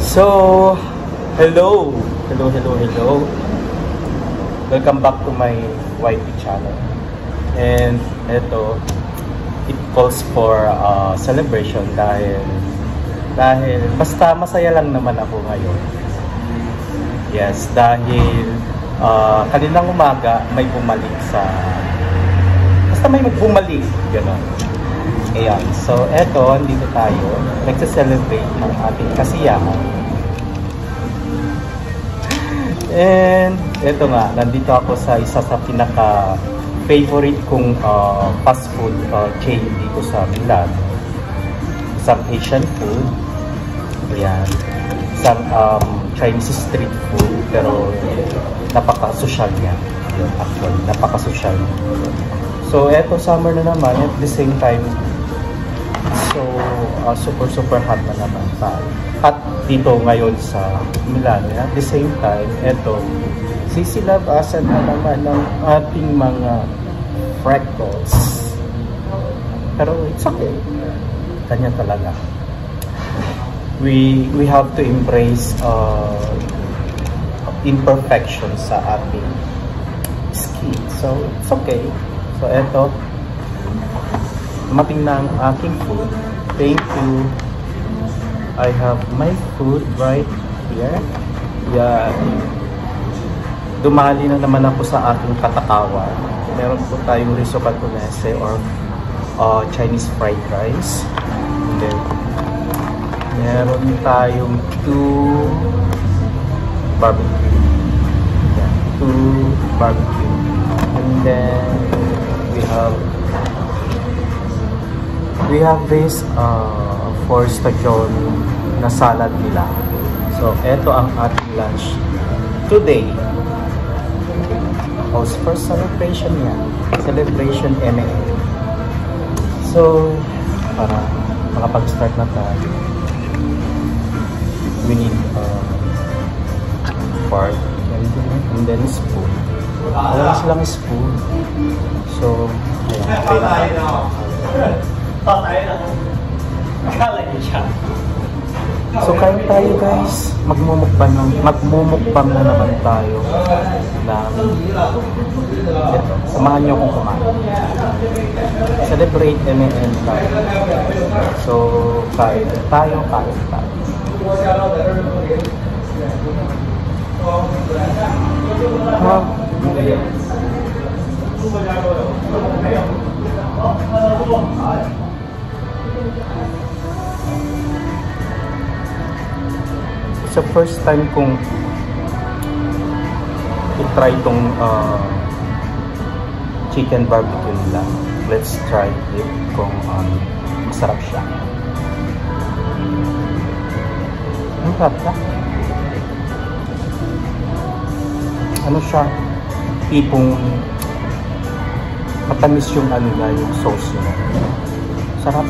So, hello! Welcome back to my YT channel. And ito, it calls for celebration dahil basta masaya lang naman ako ngayon. Yes, dahil kaninang umaga may bumalik may bumalik, gano'n. Ayan, so eto, dito tayo, nagsa-celebrate ng ating kasiyahan. And eto nga, nandito ako sa isa sa pinaka-favorite kong fast food chain dito sa Milan. Isang Asian food, ayan, isang Chinese street food, pero napaka-social niya. Yun, actually, napaka-social niya. So, eto, summer na naman, at the same time, so, super hot na naman tayo. At dito ngayon sa Milan, at the same time, eto, sisilabasan na naman ng ating mga freckles. Pero it's okay. Kanya talaga. We have to embrace imperfection sa ating skin. So, it's okay. So, eto, dumating na ang aking food. Thank you. I have my food right here. Yeah. Dumali na naman ako sa aking katakawan. Meron po tayong riso cantonese or Chinese fried rice. And then, meron tayong two barbecue. Yeah, two barbecue. And then, we have this for station na salad nila. So, eto ang ating lunch today. House for celebration yan. Celebration M&M. So, para makapag-start na tayo, we need fork and then spoon. Wala silang spoon. So, ayan. So, kain tayo guys. Magmumukbang na naman tayo. Ito, samahan nyo kung kumain. Celebrate M&M tayo. So, kain tayo. Sa first time kong i-try itong chicken barbecue nila. Let's try it kung masarap siya. Ang sarap siya. Ano siya? Tipong matamis yung yung sauce niya. Sarap.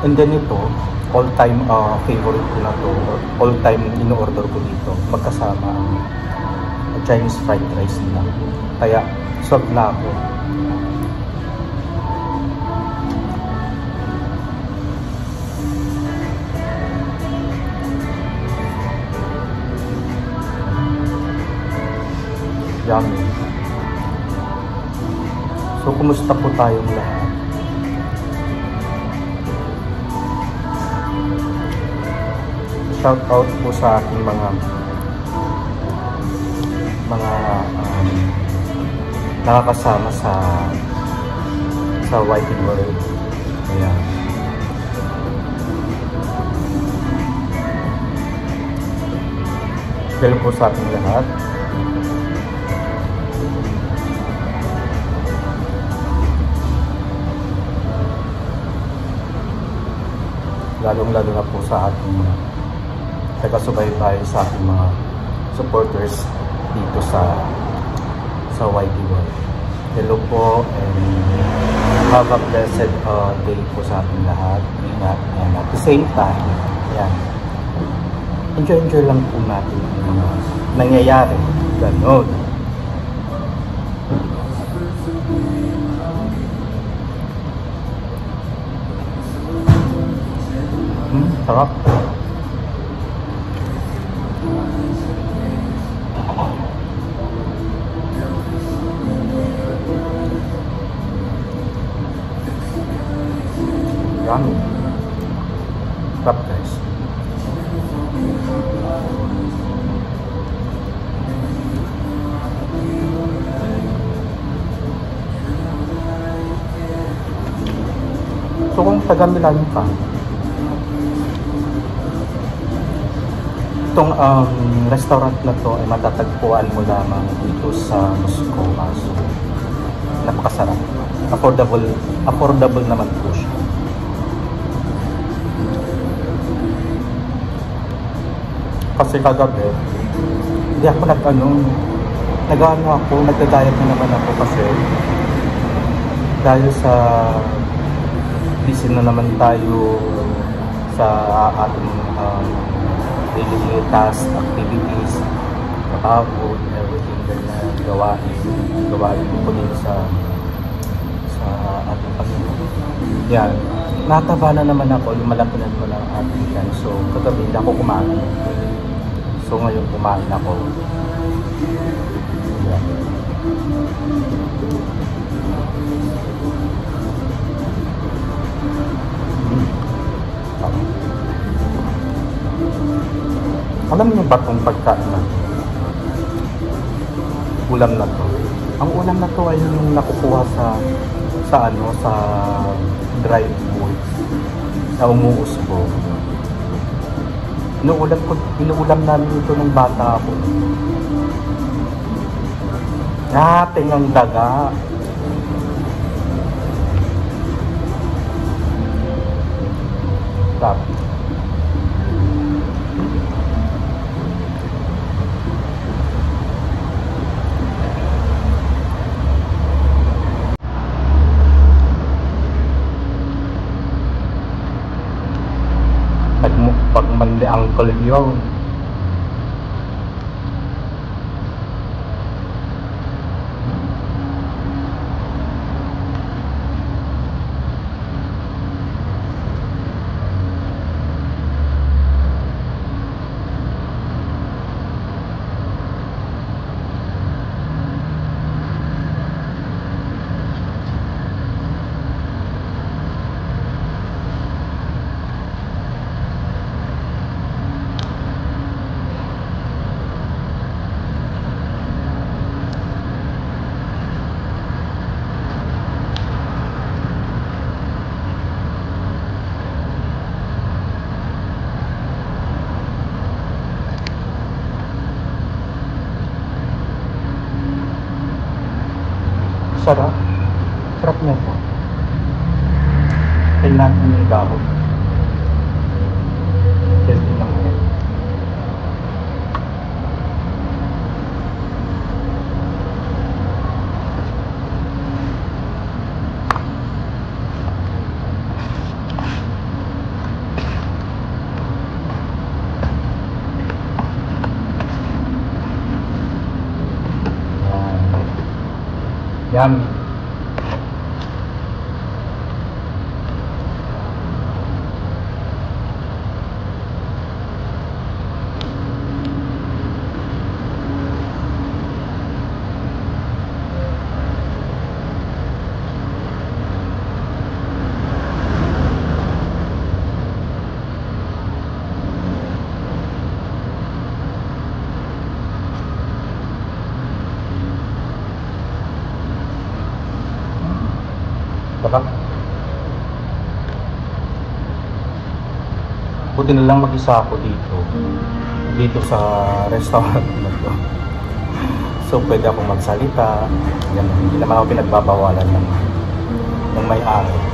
And then ito, all-time favorite ko na to, all-time in-order ko dito, magkasama ang Chinese fried rice nila. Kaya, swag na ako. Yummy. So, kumusta po tayong lahat? Shout out po sa aking mga nakakasama sa YT World. Ayan. Hello po sa ating lahat. Lalong-lalo na po sa ating taga-subaybay sa ating mga supporters dito sa YT World. Hello po and have a blessed day po sa ating lahat. Ingat, and at the same time, yan, enjoy lang po natin yung mga nangyayari. Ganon. Sarap. Yummy. Sarap guys. So kung taga-Milan pa, itong restaurant na to ay matatagpuan mo lamang dito sa Moscow. So, napakasarap. Affordable naman po siya. Kasi kagabi, hindi ako nagda-diet na naman ako kasi dahil sa busy na naman tayo sa ating daily task, activities, trabaho, everything ganyan, gawain ko din sa ating Panginoon. Yan, nataba na naman ako, lumalaki na naman ang ating yan. So, kagabi hindi ako kumain. So, ngayon kumain ako. Yan. Alam niyo ba itong pagkain na ulam na to? Ang ulam na to ay yung nakukuha sa dried foods na umuusbo. Inuulam namin ito nung bata ako. Tingang daga. Stop. Pag mandi uncle yun. Sarap. Sarap niya po. Kailangan niya gahon. Healthy lang yan. Yummy. Sarap. Buti na lang mag-isa ako dito sa restaurant na to. So pwede akong magsalita. Yan, hindi naman ako pinagbabawalan ng may-ari.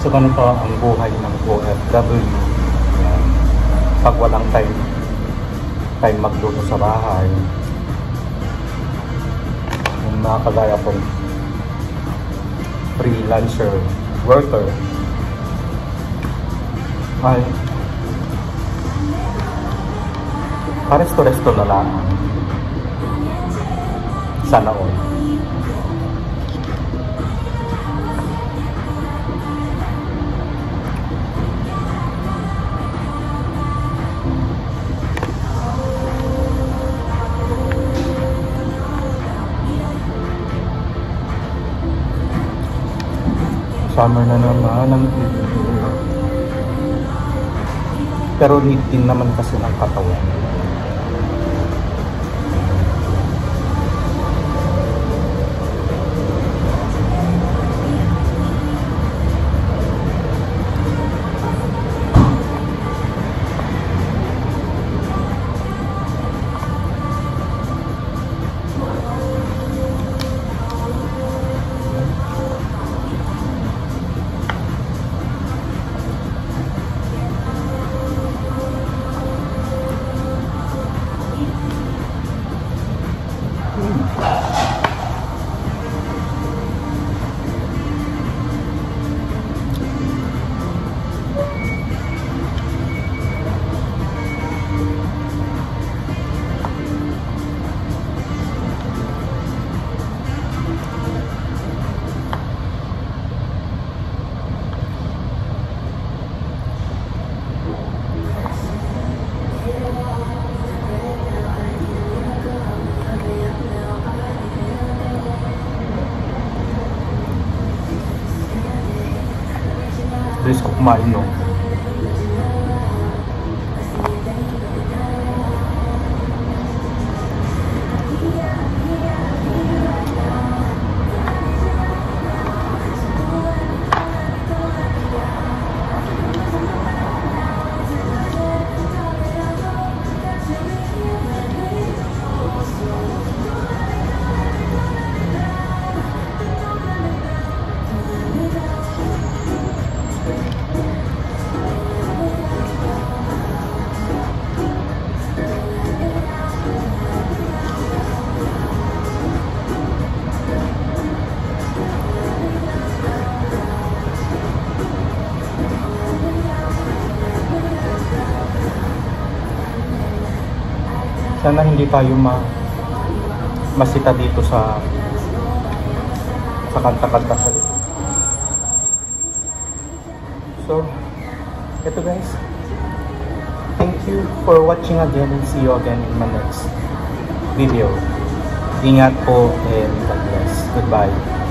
So ganito ang buhay ng OFW. Pag walang time magluto sa bahay, yung mga kagaya po freelancer worker ay paresto-resto na lang. Sana all. Summer na naman ang pero need din naman kasi ng katawan. Please ko kumain no. Sana hindi tayo masita dito sa kanta-kanta sa likod. So, ito guys. Thank you for watching again and see you again in my next video. Ingat po and God bless. Goodbye.